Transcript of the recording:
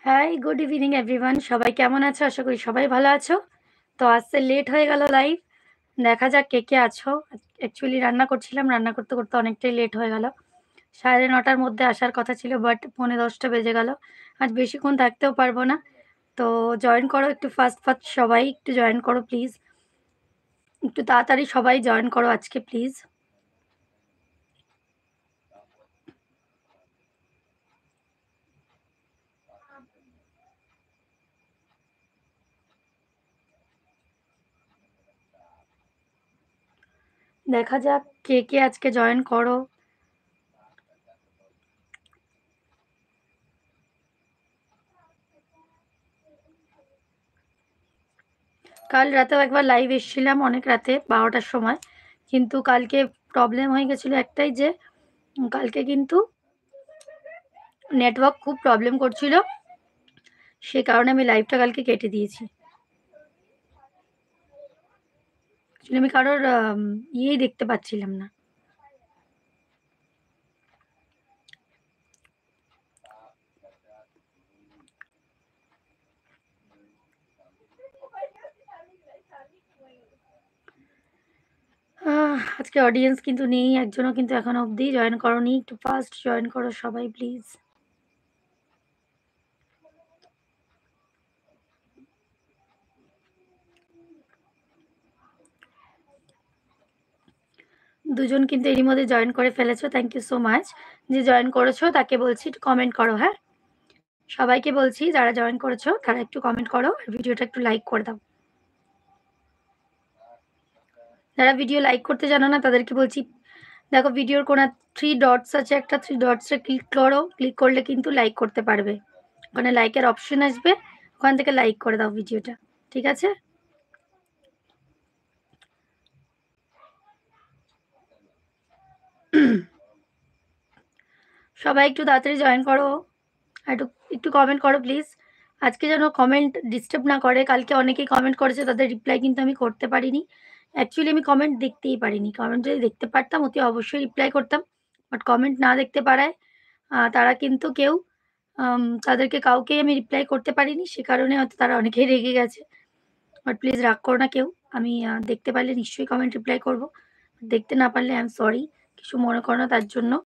High, good evening everyone. সবাই কেমন আছো? আশা করি সবাই ভালো আছো। তো আসতে লেট হয়ে গেল লাইভ। দেখা যাক কে আছো। অ্যাকচুয়ালি রান্না করছিলাম, রান্না করতে করতে অনেকটাই লেট হয়ে গেল। 9:30টার মধ্যে আসার কথা ছিল, বাট 9:45টা বেজে গেল। আজ বেশিক্ষণ থাকতেও পারবো না। তো জয়েন করো একটু ফাস্ট ফাস্ট, সবাই একটু জয়েন করো প্লিজ। একটু তাড়াতাড়ি সবাই জয়েন করো আজকে প্লিজ। দেখা যাক কে আজকে জয়েন করো। কাল রাতেও একবার লাইভ এসেছিলাম অনেক রাতে 12টার সময়, কিন্তু কালকে প্রবলেম হয়ে গেছিলো একটাই যে কালকে কিন্তু নেটওয়ার্ক খুব প্রবলেম করছিল, সে কারণে আমি লাইভটা কালকে কেটে দিয়েছি। আমি কারোর ইয়েই দেখতে পাচ্ছিলাম না। আজকে অডিয়েন্স কিন্তু নেই, একজনও কিন্তু এখনো অবধি জয়েন করোনি। একটু ফাস্ট জয়েন করো সবাই প্লিজ। দুজন কিন্তু এরই মধ্যে জয়েন করে ফেলেছো, থ্যাংক ইউ সো মাচ। যে জয়েন করেছো তাকে বলছি একটু কমেন্ট করো। হ্যাঁ, সবাইকে বলছি যারা জয়েন করেছো তারা একটু কমেন্ট করো আর ভিডিওটা একটু লাইক করে দাও। যারা ভিডিও লাইক করতে জানো না তাদেরকে বলছি, দেখো ভিডিওর কোণায় 3 ডটস আছে, একটা 3 ডটসে ক্লিক করো। ক্লিক করলে কিন্তু লাইক করতে পারবে। ওখানে লাইকের অপশন আসবে, ওখান থেকে লাইক করে দাও ভিডিওটা, ঠিক আছে? সবাই একটু তাড়াতাড়ি জয়েন করো, একটু একটু কমেন্ট করো প্লিজ। আজকে যেন কমেন্ট ডিস্টার্ব না করে। কালকে অনেকেই কমেন্ট করেছে, তাদের রিপ্লাই কিন্তু আমি করতে পারিনি। অ্যাকচুয়ালি আমি কমেন্ট দেখতেই পারিনি। কমেন্ট যদি দেখতে পারতাম অতি অবশ্যই রিপ্লাই করতাম। বাট কমেন্ট না দেখতে পারায় তারা কিন্তু কেউ তাদেরকে কাউকেই আমি রিপ্লাই করতে পারিনি। সে কারণে হয়তো তারা অনেকেই রেগে গেছে। বাট প্লিজ রাগ করো না কেউ। আমি দেখতে পারলে নিশ্চয়ই কমেন্ট রিপ্লাই করব। দেখতে না পারলে আই এম সরি। কিছু মনে করো না তার জন্য।